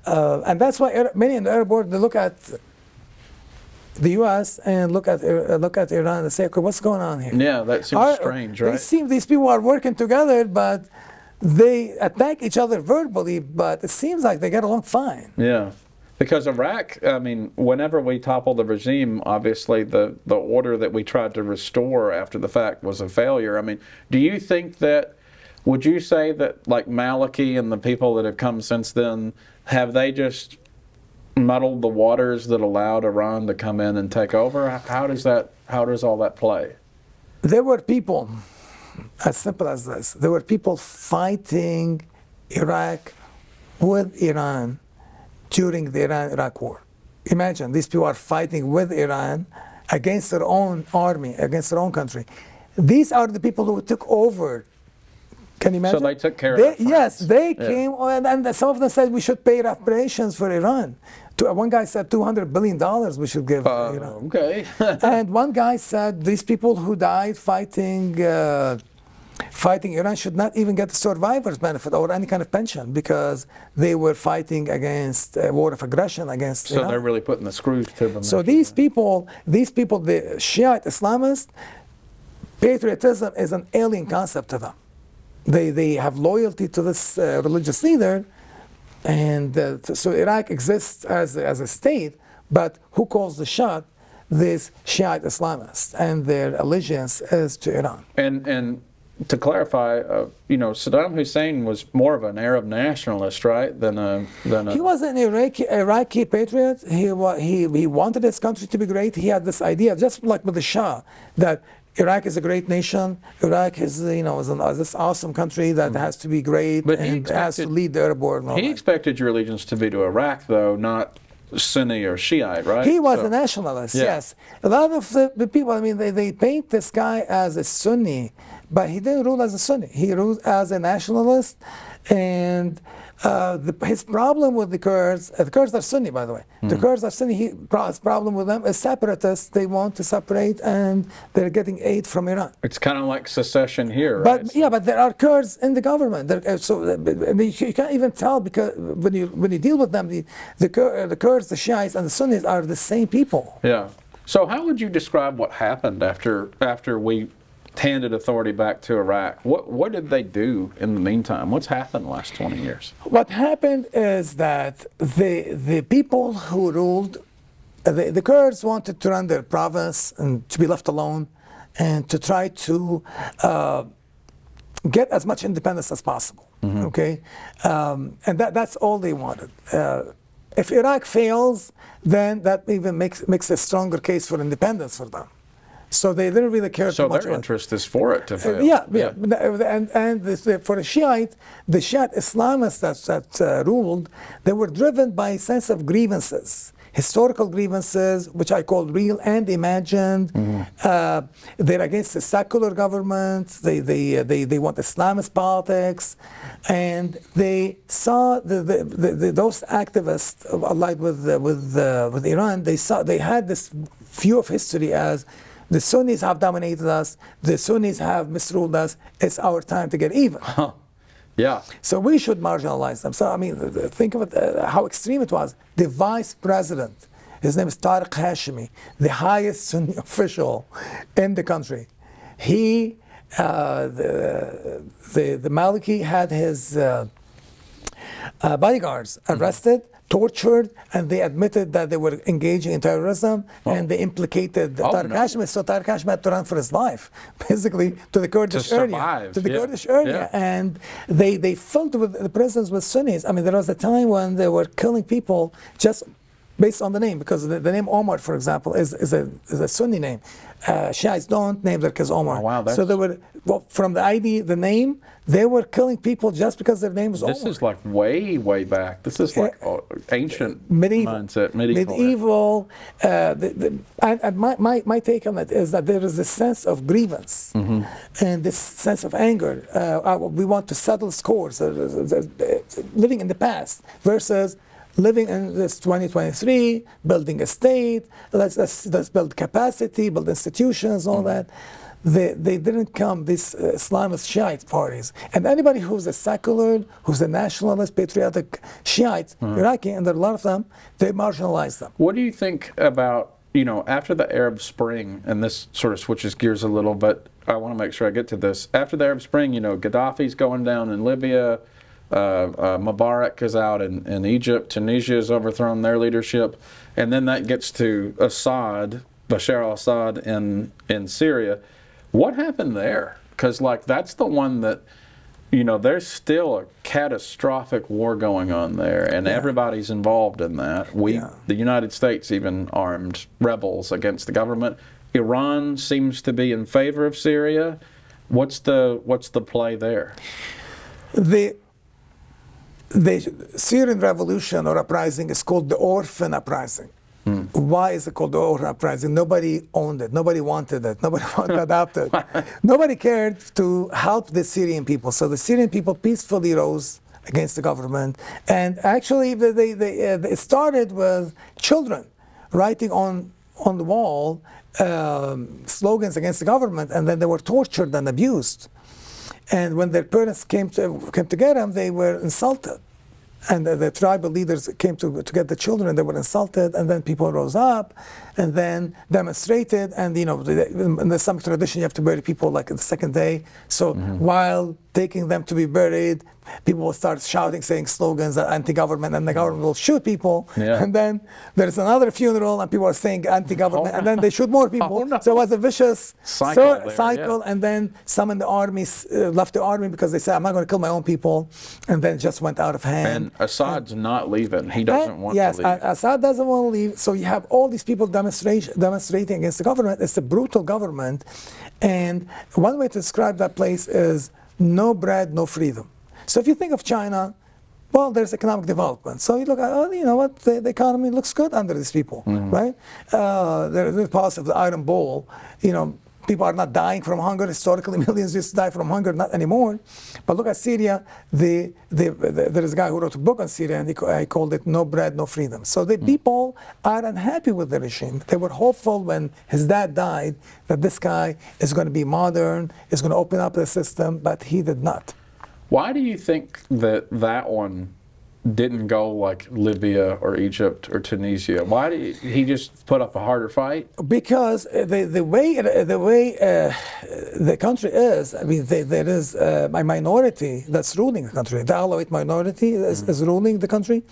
And that's why many in the Arab world, they look at the U.S. and look at Iran and say, okay, what's going on here? Yeah, that seems strange, right? These people are working together, but they attack each other verbally, but it seems like they get along fine. Yeah. Because Iraq, I mean, whenever we toppled the regime, obviously the order that we tried to restore after the fact was a failure. I mean, do you think that, would you say that like Maliki and the people that have come since then, have they just muddled the waters that allowed Iran to come in and take over? How does all that play? There were people, as simple as this, there were people fighting Iraq with Iran during the Iran-Iraq war. Imagine, these people are fighting with Iran against their own army, against their own country. These are the people who took over. Can you imagine? So they took care of it. Yes, they came, and some of them said we should pay reparations for Iran. One guy said $200 billion we should give Iran. Okay. And one guy said these people who died fighting Iran should not even get the survivor's benefit or any kind of pension because they were fighting against a war of aggression against Iran. So they're really putting the screws to them. So these people, the Shiite Islamists, patriotism is an alien concept to them. They have loyalty to this religious leader, and so Iraq exists as a state, but who calls the shot? These Shiite Islamists, and their allegiance is to Iran. And to clarify, Saddam Hussein was more of an Arab nationalist, right? He was an Iraqi patriot. He wanted his country to be great. He had this idea, just like with the Shah, that Iraq is a great nation. Iraq is, is this awesome country that has to be great and has to lead the Arab world. He expected your allegiance to be to Iraq, though, not Sunni or Shiite, right? He was a nationalist, yes. A lot of the people, they paint this guy as a Sunni, but he didn't rule as a Sunni. He ruled as a nationalist, and his problem with the Kurds are Sunni, by the way. The Kurds are Sunni. His problem with them is separatists. They want to separate, and they're getting aid from Iran. It's kind of like secession here, right? But yeah, but there are Kurds in the government. You can't even tell because when you deal with them, the Kurds, the Shiites, and the Sunnis are the same people. Yeah. So how would you describe what happened after we handed authority back to Iraq? What did they do in the meantime? What's happened the last 20 years? What happened is that the people who ruled, the Kurds wanted to run their province and to be left alone and to try to get as much independence as possible, okay? And that's all they wanted. If Iraq fails, then that even makes a stronger case for independence for them. So they didn't really care too much. So their interest is for it to fail. Yeah. And for the Shiite Islamists that ruled, they were driven by a sense of grievances, historical grievances, which I call real and imagined. They're against the secular government. They want Islamist politics, and they saw those activists allied with Iran. They had this view of history as the Sunnis have dominated us. The Sunnis have misruled us. It's our time to get even. Yeah. So we should marginalize them. So, think of it, how extreme it was. The vice president, his name is Tariq Hashemi, the highest Sunni official in the country. He, the Maliki had his bodyguards arrested, tortured, and they admitted that they were engaging in terrorism, and they implicated Tariq Hashemi. So Tariq Hashemi had to run for his life, basically, to the Kurdish area. And they filled the prisons with Sunnis. There was a time when they were killing people just based on the name, because the name Omar, for example, is a Sunni name. Shiites don't name their kids Omar. Oh, wow, so they were, from the ID, the name, they were killing people just because their name was Omar. This is like way, way back. This is like ancient mindset, medieval. And my take on it is that there is a sense of grievance and this sense of anger. We want to settle scores, living in the past versus living in this 2023, building a state, let's build capacity, build institutions, all that. They didn't come, these Islamist Shiite parties. And anybody who's a secular, who's a nationalist, patriotic Shiite, Iraqi, and there are a lot of them, they marginalize them. What do you think about, after the Arab Spring, and this sort of switches gears a little, but I want to make sure I get to this. After the Arab Spring, Gaddafi's going down in Libya, Mubarak is out in Egypt, Tunisia has overthrown their leadership, and then that gets to Assad, Bashar al-Assad in Syria. What happened there? Because that's the one that you know, there's still a catastrophic war going on there, and everybody's involved in that. The United States even armed rebels against the government. Iran seems to be in favor of Syria. What's the play there? The Syrian revolution or uprising is called the orphan uprising. Why is it called the orphan uprising? Nobody owned it. Nobody wanted it. Nobody wanted to adopt it. Nobody cared to help the Syrian people. So the Syrian people peacefully rose against the government. And actually, it started with children writing on the wall slogans against the government, and then they were tortured and abused. And when their parents came to get them, they were insulted. And the tribal leaders came to get the children, they were insulted, and then people rose up and then demonstrated. And you know, in the Islamic tradition, you have to bury people like the second day. So while taking them to be buried, people will start shouting, saying slogans, anti-government, and the government will shoot people. And then there's another funeral, and people are saying anti-government, and then they shoot more people. So it was a vicious cycle. And then some in the army left the army because they said, I'm not going to kill my own people, and then it just went out of hand. And Assad's not leaving. He doesn't want to leave. Yes, Assad doesn't want to leave. So you have all these people demonstrating against the government. It's a brutal government. And one way to describe that place is no bread, no freedom. So if you think of China, well, there's economic development. So you look at, oh, you know what, the economy looks good under these people, right? There's the policy of the iron bowl. You know, people are not dying from hunger. Historically, millions used to die from hunger, not anymore. But look at Syria. There is a guy who wrote a book on Syria, and he called it No Bread, No Freedom. So the people are unhappy with the regime. They were hopeful when his dad died that this guy is going to be modern, is going to open up the system, but he did not. Why do you think that one didn't go like Libya or Egypt or Tunisia? Why did he just put up a harder fight? Because the way the country is, I mean, there is a minority that's ruling the country. The Alawite minority is ruling the country,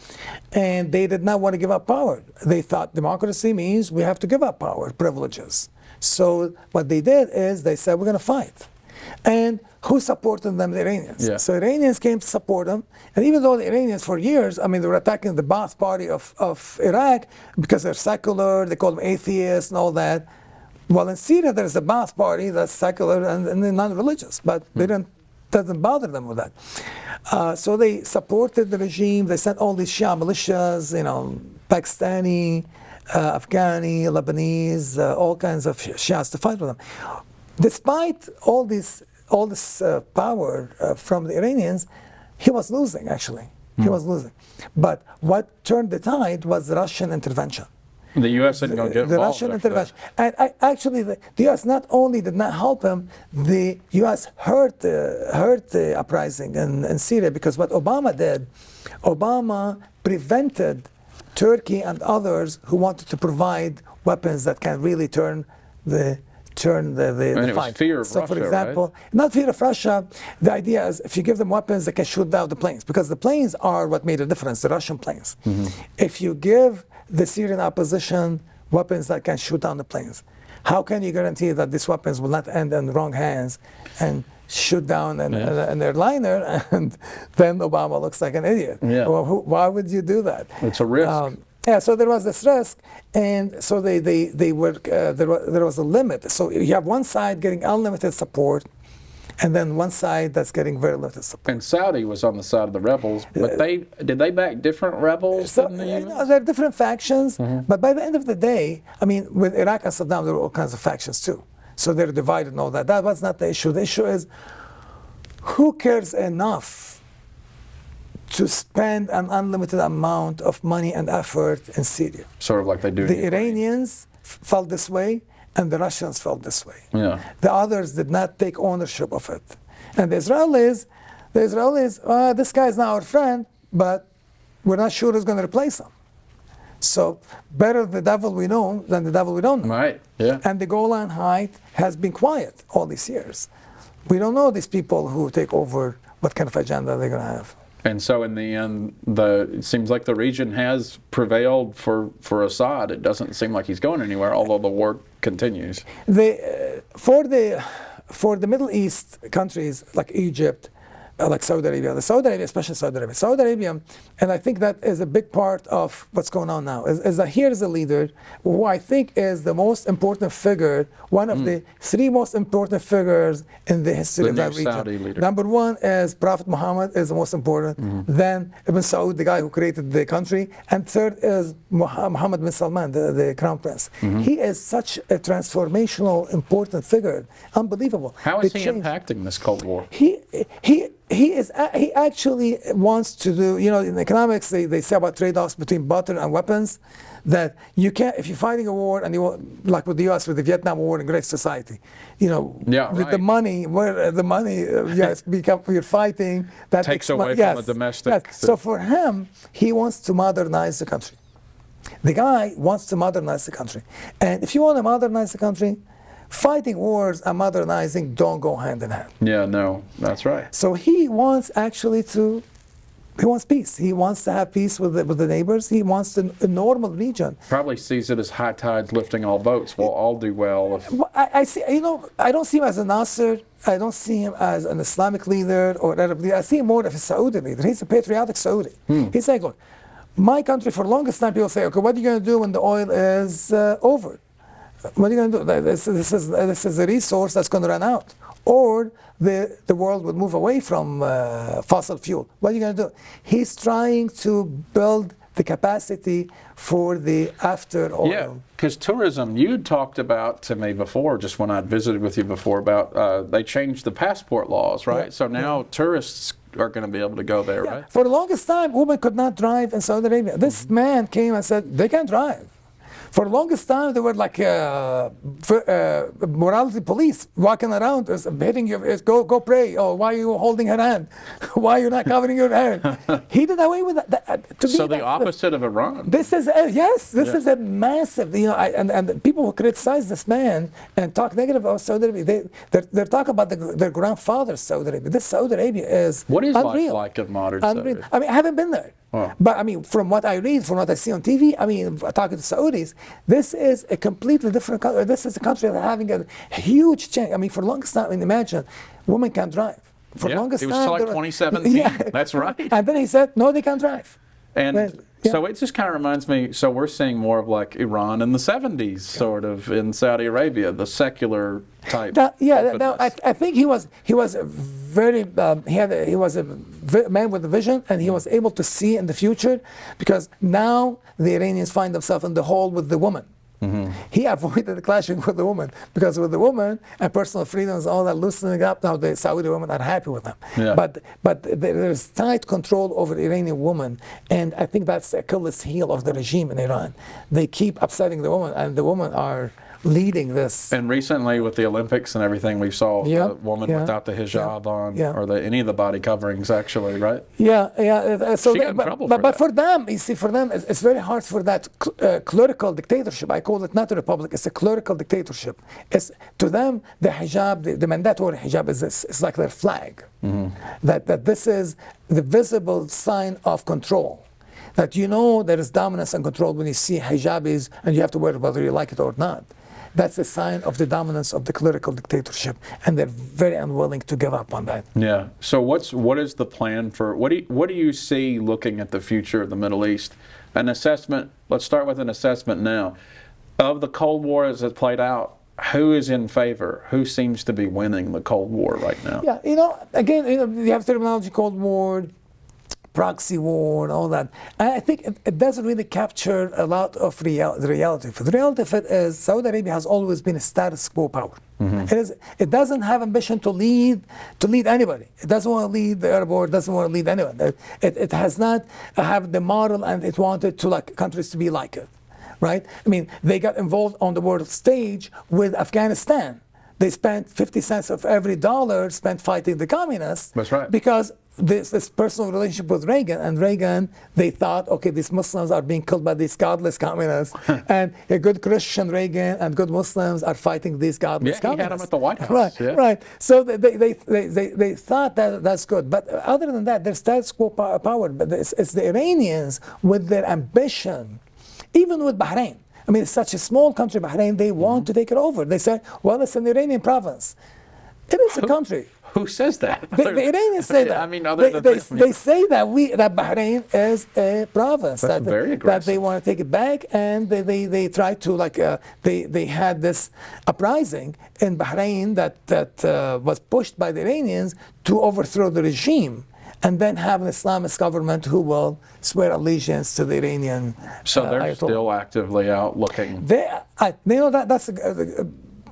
and they did not want to give up power. They thought democracy means we have to give up power, privileges. So what they did is they said, we're going to fight. And who supported them? The Iranians. So Iranians came to support them. And even though the Iranians for years, I mean, they were attacking the Ba'ath party of Iraq because they're secular, they call them atheists and all that. Well, in Syria, there's a Ba'ath party that's secular and they're non-religious, but they doesn't bother them with that. So they supported the regime. They sent all these Shia militias, you know, Pakistani, Afghani, Lebanese, all kinds of Shias to fight with them. Despite all this power from the Iranians, he was losing, actually. He was losing. But what turned the tide was the Russian intervention. The U.S. didn't go get involved. The Russian intervention. And actually, the U.S. not only did not help him, the U.S. hurt the uprising in Syria, because what Obama did, Obama prevented Turkey and others who wanted to provide weapons that can really turn the fight. Fear of so Russia, for example, right? Not fear of Russia. The idea is if you give them weapons, they can shoot down the planes, because the planes are what made a difference, the Russian planes. If you give the Syrian opposition weapons that can shoot down the planes, how can you guarantee that these weapons will not end in the wrong hands and shoot down an airliner, and then Obama looks like an idiot? Well, why would you do that? It's a risk. So there was this risk, and so there was a limit. So you have one side getting unlimited support, and then one side that's getting very limited support. And Saudi was on the side of the rebels, but did they back different rebels than the US? No, there are different factions, but by the end of the day, I mean, with Iraq and Saddam, there were all kinds of factions too. So they're divided and all that. That was not the issue. The issue is, who cares enough to spend an unlimited amount of money and effort in Syria? Sort of like they do. The Iranians felt this way, and the Russians felt this way. The others did not take ownership of it. And the Israelis, this guy is now our friend, but we're not sure who's going to replace him. So better the devil we know than the devil we don't know. Right, yeah. And the Golan Heights has been quiet all these years. We don't know these people who take over, what kind of agenda they're going to have. And so in the end, it seems like the region has prevailed for Assad. It doesn't seem like he's going anywhere, although the war continues. For the Middle East countries like Egypt, like Saudi Arabia. Saudi Arabia, especially Saudi Arabia. Saudi Arabia, and I think that is a big part of what's going on now, is that here is a leader who I think is the most important figure, one of the three most important figures in the history of that region. Saudi leader. Number one is Prophet Muhammad is the most important. Then Ibn Saud, the guy who created the country. And third is Mohammed bin Salman, the crown prince. He is such a transformational, important figure. Unbelievable. How is he impacting this Cold War? He actually wants to do, you know, in economics they say about trade-offs between butter and weapons, that you can't, if you're fighting a war and you want, like with the U.S. with the Vietnam War in Great Society, you know, with the money, where the money, yes, you're fighting, that takes away from the domestic. Yes. So for him, he wants to modernize the country. The guy wants to modernize the country. And if you want to modernize the country, fighting wars and modernizing don't go hand in hand. Yeah, no, that's right. So he wants actually to, he wants peace. He wants to have peace with the neighbors. He wants a normal region. Probably sees it as high tides lifting all boats. We'll all do well. If I see, you know, I don't see him as a Nasser. I don't see him as an Islamic leader or Arab leader. I see him more of a Saudi leader. He's a patriotic Saudi. He's like, look, my country, for the longest time, people say, okay, what are you going to do when the oil is over? What are you going to do? This is a resource that's going to run out. Or the world would move away from fossil fuel. What are you going to do? He's trying to build the capacity for the after oil. Yeah, because tourism, you talked about to me before, just when I'd visited with you before, about they changed the passport laws, right? Yeah. So now tourists are going to be able to go there, right? For the longest time, women could not drive in Saudi Arabia. This man came and said, they can't drive. For the longest time, they were like morality police walking around, hitting you, go pray. Oh, why are you holding her hand? Why are you not covering your hand? He did away with that. So the opposite of Iran. This is, yes, this is a massive, you know, and people who criticize this man and talk negative about Saudi Arabia, they're talking about their grandfather's Saudi Arabia. This Saudi Arabia is What is unreal. life like in modern Saudi Arabia? I mean, I haven't been there. Oh. But I mean, from what I read, from what I see on TV, I mean, talking to Saudis, this is a completely different country. This is a country that's having a huge change. I mean, for the longest time, I mean, imagine, women can't drive. For the longest time. It was till like 2017. That's right. And then he said, no, they can't drive. And so it just kind of reminds me, so we're seeing more of like Iran in the 70s, sort of, in Saudi Arabia, the secular type. I think he was very, he was a man with a vision, and he was able to see in the future, because now the Iranians find themselves in the hole with the woman. He avoided clashing with the woman, because with the woman and personal freedoms, all that loosening up, now the Saudi women are happy with them. Yeah. But there's tight control over the Iranian woman, and I think that's the Achilles heel of the regime in Iran. They keep upsetting the woman, and the women are leading this. And recently with the Olympics and everything, we saw a woman without the hijab on, or any of the body coverings, actually, right? So she got in trouble for but for them, you see, for them, it's very hard for that clerical dictatorship. I call it not a republic, it's a clerical dictatorship. It's, to them, the hijab, the mandatory hijab is this. It's like their flag. That this is the visible sign of control. That you know there is dominance and control when you see hijabis, and you have to worry whether you like it or not. That's a sign of the dominance of the clerical dictatorship, and they're very unwilling to give up on that. Yeah. So what is the plan for, what do you see looking at the future of the Middle East? An assessment, let's start with an assessment now. Of the Cold War as it played out, who is in favor? Who seems to be winning the Cold War right now? Yeah, you know, again, you have terminology, Cold War, proxy war, and all that. And I think it doesn't really capture a lot of the reality of it. The reality of it is Saudi Arabia has always been a status quo power. It doesn't have ambition to lead anybody. It doesn't want to lead the Arab world. It doesn't want to lead anyone. It has not have the model, and it wanted to like countries to be like it, right? I mean, they got involved on the world stage with Afghanistan. They spent 50 cents of every dollar spent fighting the communists. That's right. Because this personal relationship with Reagan, and Reagan, they thought, okay, these Muslims are being killed by these godless communists, and a good Christian Reagan and good Muslims are fighting these godless communists. He had them at the White House. Right, right. So they thought that that's good. But other than that, there's status quo power. But it's the Iranians with their ambition, even with Bahrain. I mean, it's such a small country, Bahrain, they want to take it over. They say, well, it's an Iranian province. It is a country. Who says that? The Iranians say that. I mean, they say that Bahrain is a province. That's very aggressive. That they want to take it back, and they try to, like, they had this uprising in Bahrain that was pushed by the Iranians to overthrow the regime, and then have an Islamist government who will swear allegiance to the Iranian. So they're Ayatollah. still actively out looking.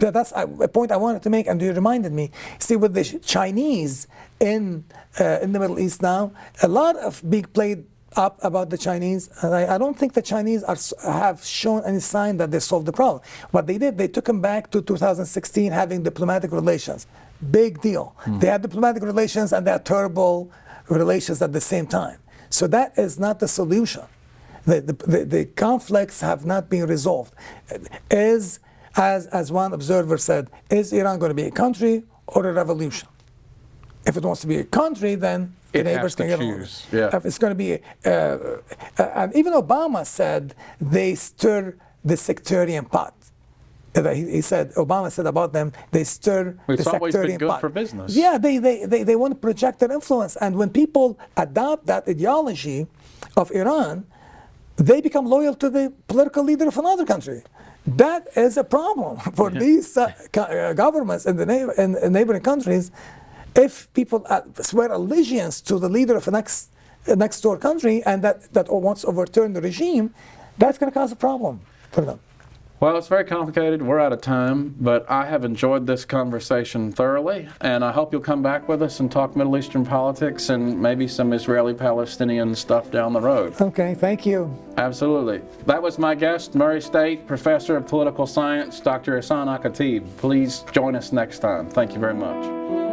That's a point I wanted to make, and you reminded me. See, with the Chinese in the Middle East now, a lot of being played up about the Chinese. And I don't think the Chinese have shown any sign that they solved the problem. What they did, they took them back to 2016 having diplomatic relations. Big deal. They had diplomatic relations and they had terrible relations at the same time. So that is not the solution. The conflicts have not been resolved. As one observer said, is Iran going to be a country or a revolution? If it wants to be a country, then the neighbors can get along. Yeah. If it's going to be, and even Obama said they stir the sectarian pot. He said, Obama said about them, they stir the sectarian pot. It's always been good for business. Yeah, they want to project their influence. And when people adopt that ideology of Iran, they become loyal to the political leader of another country. That is a problem for these governments in the neighboring countries. If people swear allegiance to the leader of a next door country and that wants to overturn the regime, that's going to cause a problem for them. Well, it's very complicated. We're out of time, but I have enjoyed this conversation thoroughly, and I hope you'll come back with us and talk Middle Eastern politics and maybe some Israeli-Palestinian stuff down the road. Okay, thank you. Absolutely. That was my guest, Murray State Professor of Political Science, Dr. Ihsan Alkhatib. Please join us next time. Thank you very much.